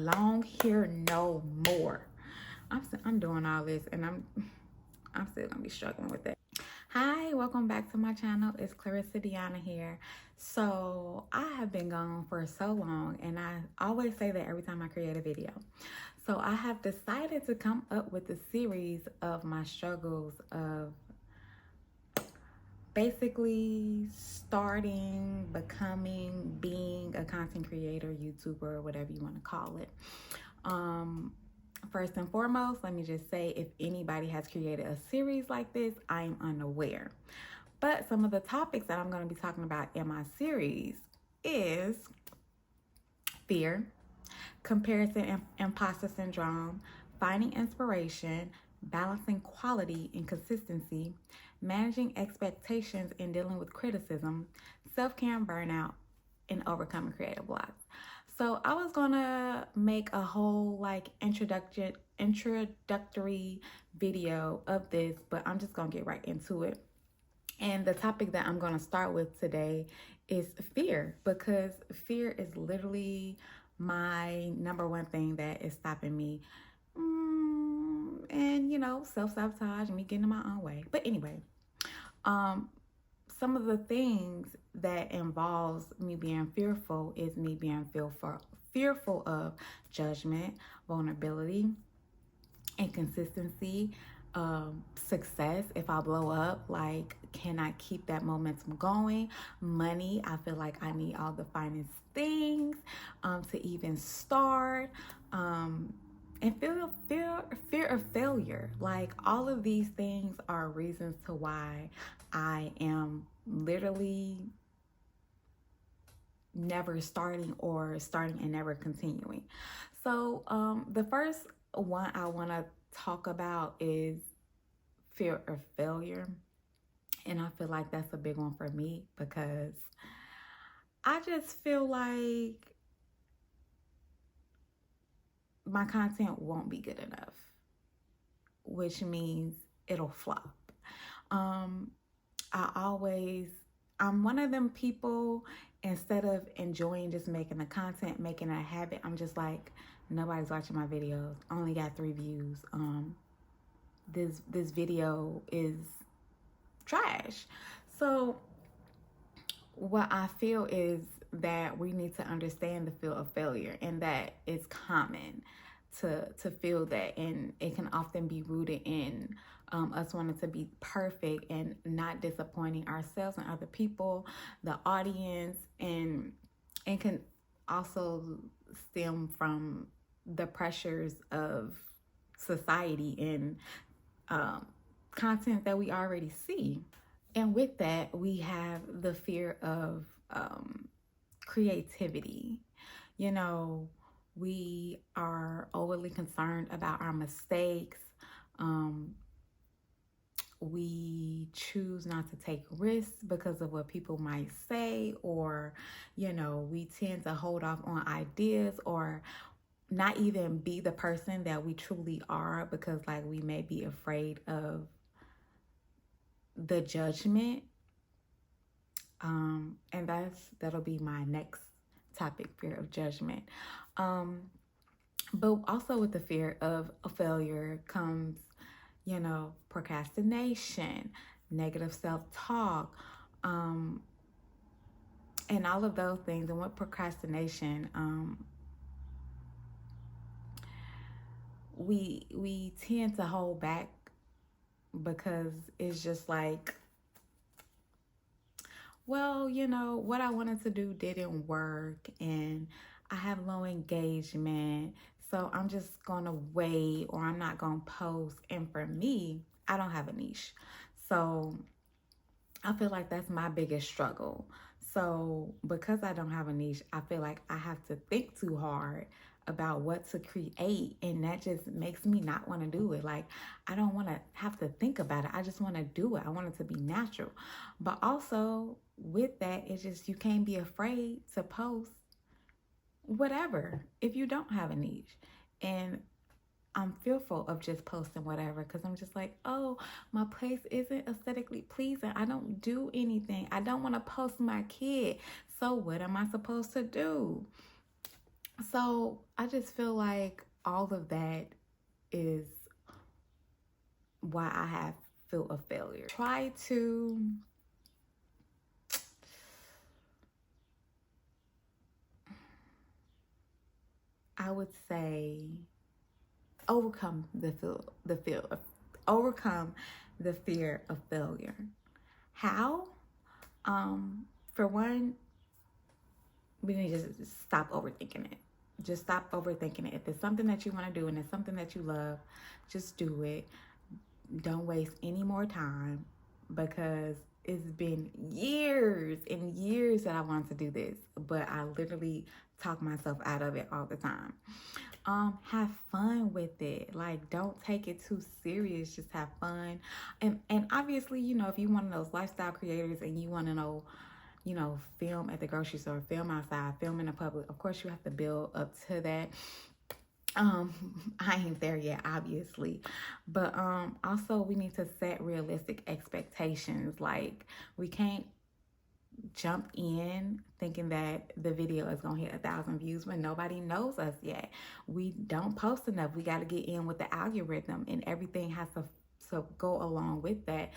long hair no more. I'm doing all this and I'm still gonna be struggling with it. Hi, welcome back to my channel. It's Clarissa Deanna here. So I have been gone for so long, and I always say that every time I create a video. So I have decided to come up with a series of my struggles of basically starting, becoming, being a content creator, YouTuber, whatever you want to call it. First and foremost, let me just say, if anybody has created a series like this, I'm unaware. But some of the topics that I'm going to be talking about in my series is fear, comparison and imposter syndrome, finding inspiration, balancing quality and consistency, managing expectations and dealing with criticism, self-care and burnout, and overcoming creative blocks. So I was gonna make a whole like introductory video of this, but I'm just gonna get right into it. And the topic that I'm gonna start with today is fear, because fear is literally my number one thing that is stopping me. And self-sabotage, me getting in my own way. But anyway, some of the things that involves me being fearful is me being fearful of judgment, vulnerability, inconsistency, success. If I blow up, like, can I keep that momentum going? Money, I feel like I need all the finest things to even start. And fear of failure. Like, all of these things are reasons to why I am literally never starting, or starting and never continuing. So the first one I want to talk about is fear of failure. And I feel like that's a big one for me, because I just feel like my content won't be good enough, which means it'll flop. I'm one of them people, instead of enjoying just making the content, making it a habit, I'm just like, nobody's watching my videos. I only got 3 views. This video is trash. So what I feel is that we need to understand the feel of failure, and that it's common to feel that, and it can often be rooted in us wanting to be perfect and not disappointing ourselves and other people, the audience, and can also stem from the pressures of society and content that we already see. And with that, we have the fear of creativity. We are overly concerned about our mistakes. We choose not to take risks because of what people might say, or, we tend to hold off on ideas, or not even be the person that we truly are, because like we may be afraid of the judgment. And that'll be my next topic, fear of judgment. But also with the fear of a failure comes, procrastination, negative self-talk, and all of those things. And with procrastination, we tend to hold back, because it's just like, well, what I wanted to do didn't work, and I have low engagement, so I'm just gonna wait, or I'm not gonna post. And for me, I don't have a niche, so I feel like that's my biggest struggle. So because I don't have a niche, I feel like I have to think too hard about what to create, and that just makes me not want to do it. Like, I don't want to have to think about it. I just want to do it. I want it to be natural. But also with that, it's just, you can't be afraid to post whatever if you don't have a niche. And I'm fearful of just posting whatever, because I'm just like, oh, my place isn't aesthetically pleasing. I don't do anything. I don't want to post my kid. So what am I supposed to do? So I just feel like all of that is why I have feel a failure. Try to I would say overcome overcome the fear of failure. How? For one, we need to just stop overthinking it. Just stop overthinking it. If it's something that you want to do and it's something that you love, just do it. Don't waste any more time, because it's been years and years that I wanted to do this, but I literally talk myself out of it all the time. Have fun with it. Like, don't take it too serious. Just have fun. And obviously, if you're one of those lifestyle creators and you want to know, film at the grocery store, film outside, film in the public, of course you have to build up to that. I ain't there yet, obviously, but also we need to set realistic expectations. Like, we can't jump in thinking that the video is gonna hit 1,000 views when nobody knows us yet. We don't post enough. We got to get in with the algorithm, and everything has to go along with that.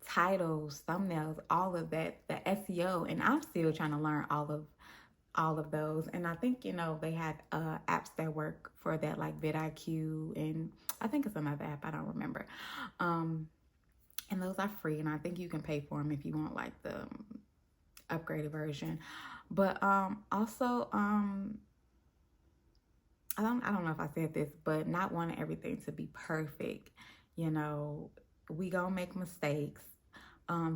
Titles, thumbnails, all of that, the SEO, and I'm still trying to learn all of those. And I think, they have apps that work for that, like vidIQ, and I think it's another app, I don't remember. And those are free, and I think you can pay for them if you want like the upgraded version. But also, I don't know if I said this, but not wanting everything to be perfect. We gonna make mistakes.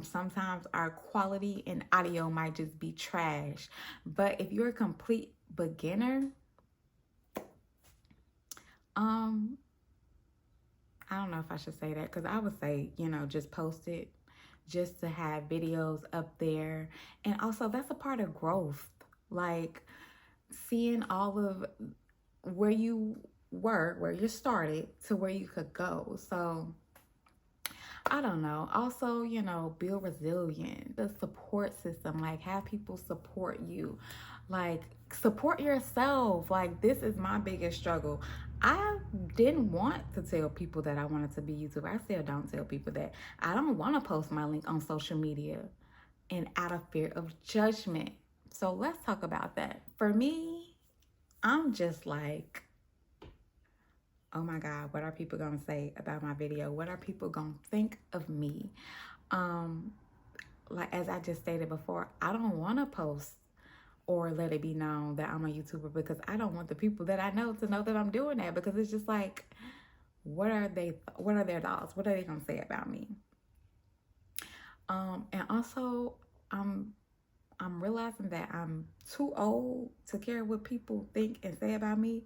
Sometimes our quality and audio might just be trash. But if you're a complete beginner, I don't know if I should say that, because I would say, just post it just to have videos up there. And also, that's a part of growth. Like, seeing all of where you were, where you started, to where you could go. So, I don't know. Also, build resilience, the support system, like have people support you, like support yourself. Like, this is my biggest struggle. I didn't want to tell people that I wanted to be YouTuber. I still don't tell people that. I don't want to post my link on social media, and out of fear of judgment. So let's talk about that. For me, I'm just like, oh my God, what are people gonna say about my video? What are people gonna think of me? Like, as I just stated before, I don't want to post or let it be known that I'm a YouTuber, because I don't want the people that I know to know that I'm doing that, because it's just like, what are their thoughts? What are they gonna say about me? And also, I'm realizing that I'm too old to care what people think and say about me.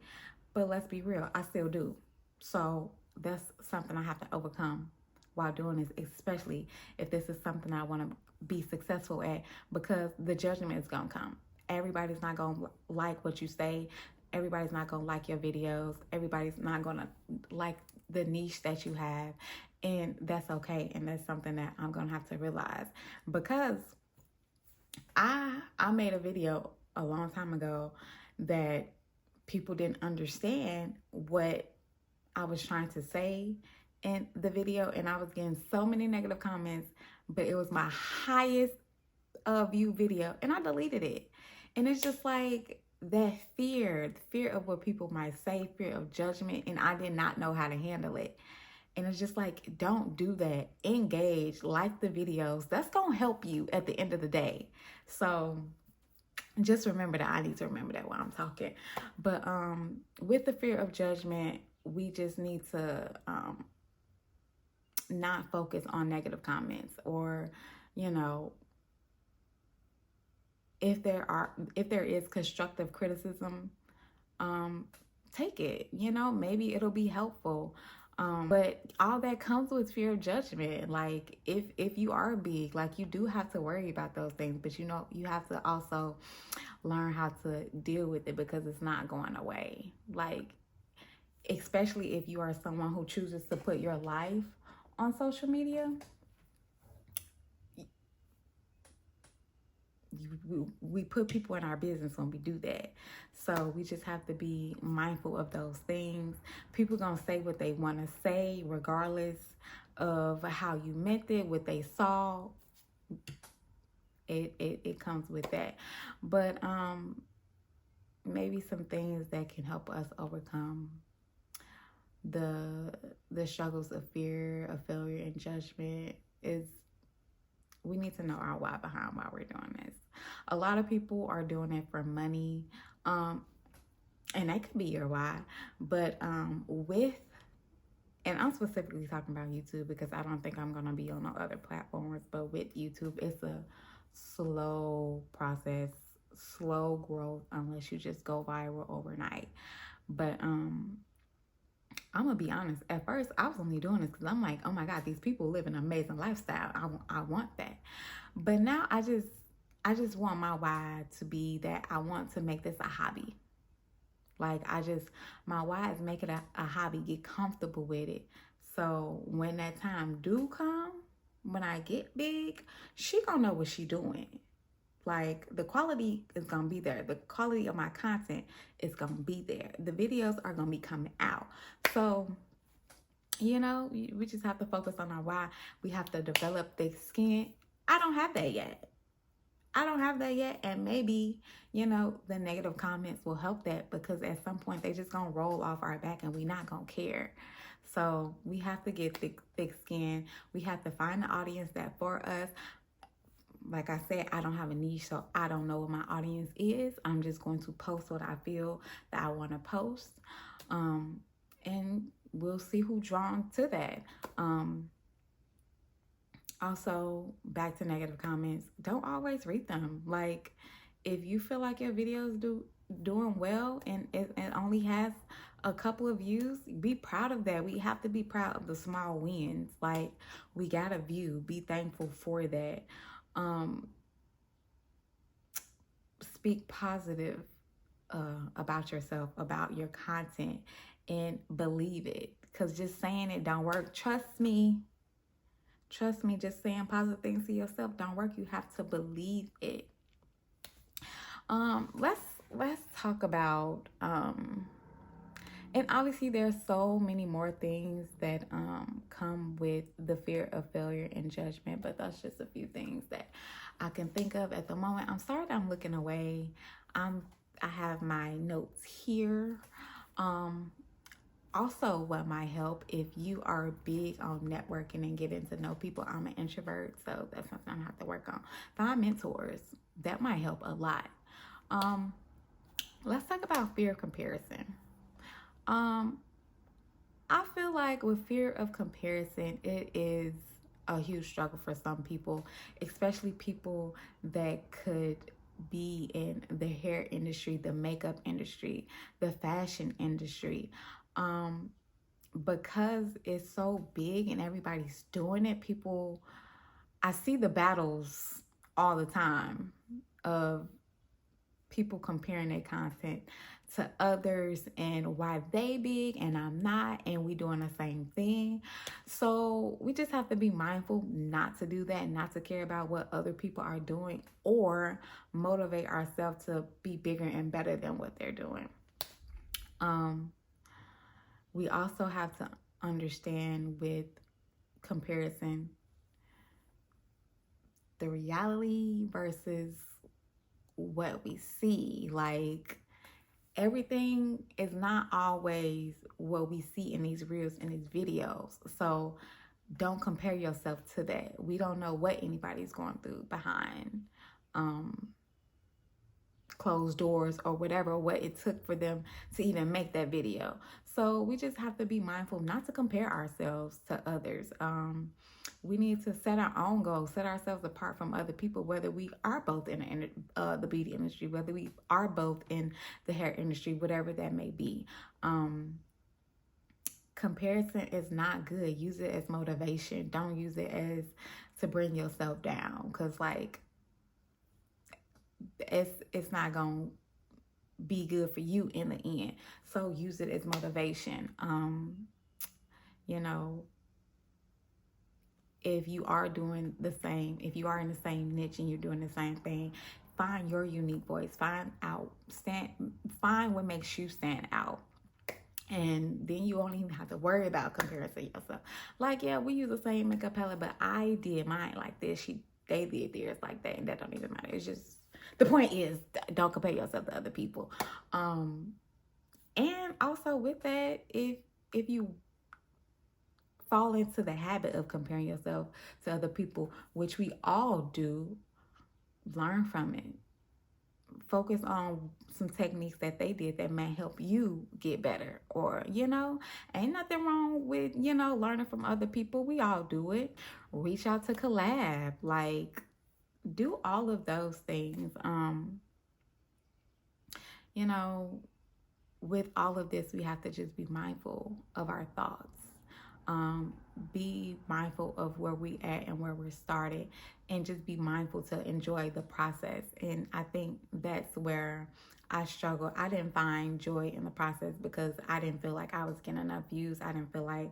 But let's be real, I still do. So that's something I have to overcome while doing this, especially if this is something I want to be successful at, because the judgment is gonna come. Everybody's not gonna like what you say. Everybody's not gonna like your videos. Everybody's not gonna like the niche that you have. And that's okay. And that's something that I'm gonna have to realize, because I made a video a long time ago that people didn't understand what I was trying to say in the video, and I was getting so many negative comments, but it was my highest view video, and I deleted it. And it's just like that fear of what people might say, fear of judgment, and I did not know how to handle it. And it's just like, don't do that. Engage, like the videos. That's gonna help you at the end of the day. So just remember that. I need to remember that while I'm talking. But with the fear of judgment, we just need to not focus on negative comments, or if there is constructive criticism, take it. Maybe it'll be helpful. But all that comes with fear of judgment. Like, if you are big, like, you do have to worry about those things, but you have to also learn how to deal with it, because it's not going away. Like, especially if you are someone who chooses to put your life on social media, we put people in our business when we do that. So we just have to be mindful of those things. People gonna say what they want to say regardless of how you meant it, what they saw. It comes with that. But maybe some things that can help us overcome the struggles of fear, of failure, and judgment is we need to know our why behind why we're doing this. A lot of people are doing it for money, and that could be your why. But and I'm specifically talking about YouTube because I don't think I'm gonna be on no other platforms. But with YouTube, it's a slow process, slow growth, unless you just go viral overnight. But I'm gonna be honest. At first, I was only doing this because I'm like, oh my God, these people live an amazing lifestyle. I want that. But now I just want my why to be that I want to make this a hobby. Like my why is make it a hobby, get comfortable with it. So when that time do come, when I get big, she gonna know what she doing. Like the quality is gonna be there. The quality of my content is gonna be there. The videos are gonna be coming out. So, we just have to focus on our why. We have to develop thick skin. I don't have that yet. And maybe, the negative comments will help that because at some point they just gonna roll off our back and we not gonna care. So we have to get thick skin. We have to find the audience that for us. Like I said, I don't have a niche, so I don't know what my audience is. I'm just going to post what I feel that I want to post. And we'll see who's drawn to that. Also, back to negative comments, don't always read them. Like, if you feel like your videos doing well and it only has a couple of views, be proud of that. We have to be proud of the small wins. Like, we got a view, be thankful for that. Speak positive about yourself, about your content, and believe it. Because just saying it don't work. Trust me, just saying positive things to yourself don't work. You have to believe it. Let's talk about and obviously there's so many more things that come with the fear of failure and judgment, but that's just a few things that I can think of at the moment. I'm sorry that I'm looking away. I have my notes here. Also, what might help if you are big on networking and getting to know people. I'm an introvert, so that's something I have to work on. Find mentors. That might help a lot. Let's talk about fear of comparison. I feel like with fear of comparison, it is a huge struggle for some people, especially people that could be in the hair industry, the makeup industry, the fashion industry. Because it's so big and everybody's doing it, I see the battles all the time of people comparing their content to others and why they big and I'm not, and we doing the same thing. So we just have to be mindful not to do that, not to care about what other people are doing or motivate ourselves to be bigger and better than what they're doing. We also have to understand with comparison the reality versus what we see. Like, everything is not always what we see in these reels and these videos. So don't compare yourself to that. We don't know what anybody's going through behind closed doors or whatever, what it took for them to even make that video. So we just have to be mindful not to compare ourselves to others. We need to set our own goals, set ourselves apart from other people, whether we are both in the beauty industry, whether we are both in the hair industry, whatever that may be. Comparison is not good. Use it as motivation. Don't use it as to bring yourself down, because like it's not gonna be good for you in the end. So use it as motivation. If you are doing the same, if you are in the same niche and you're doing the same thing, find your unique voice. Find what makes you stand out. And then you won't even have to worry about comparing to yourself. Like, yeah, we use the same makeup palette, but I did mine like this. They did theirs like that, and that don't even matter. It's just, the point is, don't compare yourself to other people. And also with that, if you fall into the habit of comparing yourself to other people, which we all do, learn from it. Focus on some techniques that they did that may help you get better. Or, ain't nothing wrong with, learning from other people. We all do it. Reach out to collab. Like, do all of those things. With all of this, we have to just be mindful of our thoughts. Be mindful of where we at and where we're started, and just be mindful to enjoy the process. And I think that's where I struggle. I didn't find joy in the process because I didn't feel like I was getting enough views. I didn't feel like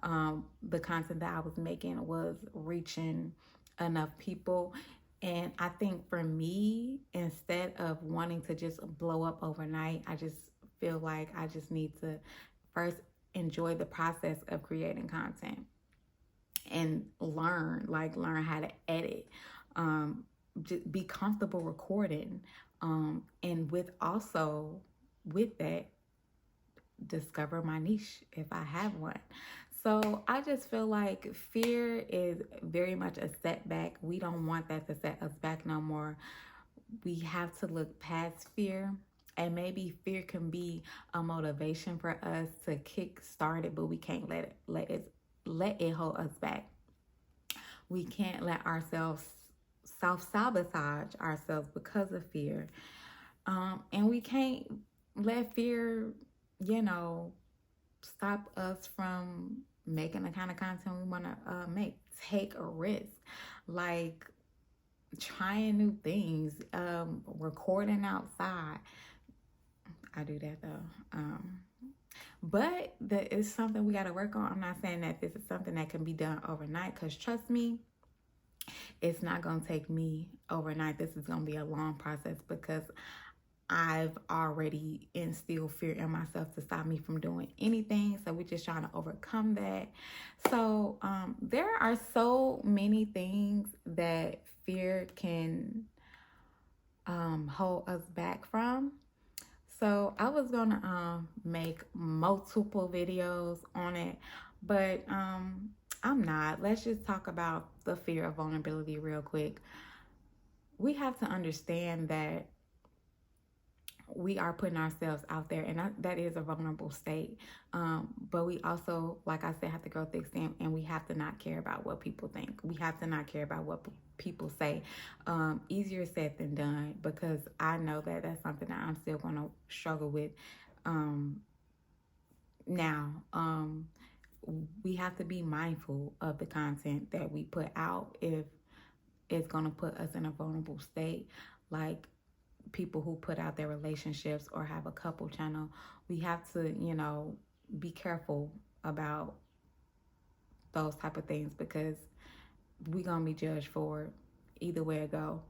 the content that I was making was reaching enough people. And I think for me, instead of wanting to just blow up overnight, I just feel like I just need to first enjoy the process of creating content and learn how to edit, just be comfortable recording, and with that, discover my niche if I have one. So I just feel like fear is very much a setback. We don't want that to set us back no more. We have to look past fear. And maybe fear can be a motivation for us to kick start it, but we can't let it hold us back. We can't let ourselves self-sabotage ourselves because of fear. And we can't let fear, stop us from making the kind of content we want to make. Take a risk. Like trying new things, recording outside. I do that though. But that is something we got to work on. I'm not saying that this is something that can be done overnight, because trust me, it's not going to take me overnight. This is going to be a long process, because I've already instilled fear in myself to stop me from doing anything. So we're just trying to overcome that. So there are so many things that fear can hold us back from. So I was gonna make multiple videos on it, but I'm not. Let's just talk about the fear of vulnerability real quick. We have to understand that we are putting ourselves out there, and that is a vulnerable state. But we also, like I said, have to grow thick skin, and we have to not care about what people think. We have to not care about what people say. Easier said than done, because I know that that's something that I'm still going to struggle with now. We have to be mindful of the content that we put out if it's going to put us in a vulnerable state. Like people who put out their relationships or have a couple channel, we have to, be careful about those type of things, because we're going to be judged for it either way it go.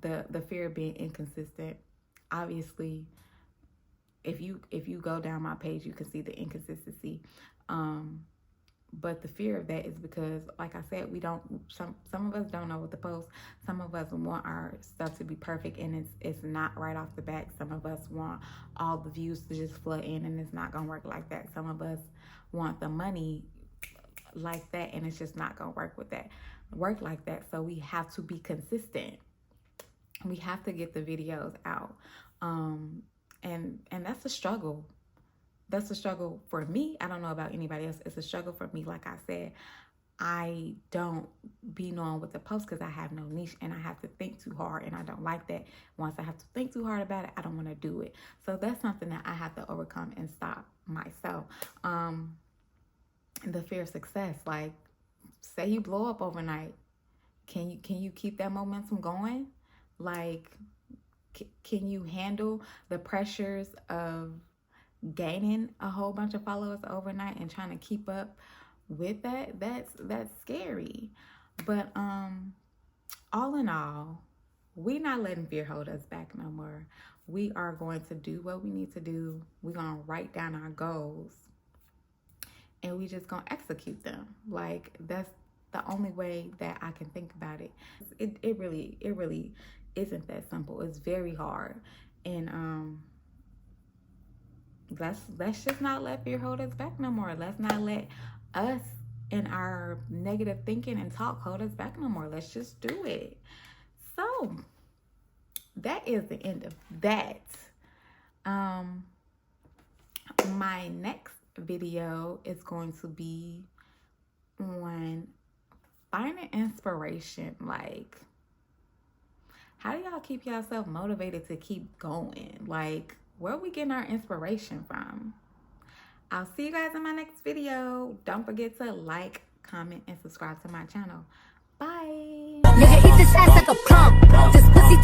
The fear of being inconsistent. Obviously, if you go down my page, you can see the inconsistency. But the fear of that is because, like I said, some of us don't know what to post. Some of us want our stuff to be perfect, and it's not right off the bat. Some of us want all the views to just flood in, and it's not gonna work like that. Some of us want the money like that, and it's just not gonna work like that. So we have to be consistent. We have to get the videos out, and that's a struggle. That's a struggle for me. I don't know about anybody else. It's a struggle for me. Like I said, I don't be knowing what to post because I have no niche, and I have to think too hard, and I don't like that. Once I have to think too hard about it, I don't want to do it. So that's something that I have to overcome and stop myself. The fear of success. Like, say you blow up overnight. Can you keep that momentum going? Like, can you handle the pressures of gaining a whole bunch of followers overnight and trying to keep up with that? That's scary. But all in all, We not letting fear hold us back no more. We are going to do what we need to do. We're going to write down our goals and we just going to execute them. Like, that's the only way that I can think about it. It really isn't that simple. It's very hard. And let's just not let fear hold us back no more. Let's not let us and our negative thinking and talk hold us back no more. Let's just do it. So that is the end of that. My next video is going to be on finding inspiration. Like, how do y'all keep yourself motivated to keep going? Like, where are we getting our inspiration from? I'll see you guys in my next video. Don't forget to like, comment, and subscribe to my channel. Bye. Nigga, eat this ass like a plum. This pussy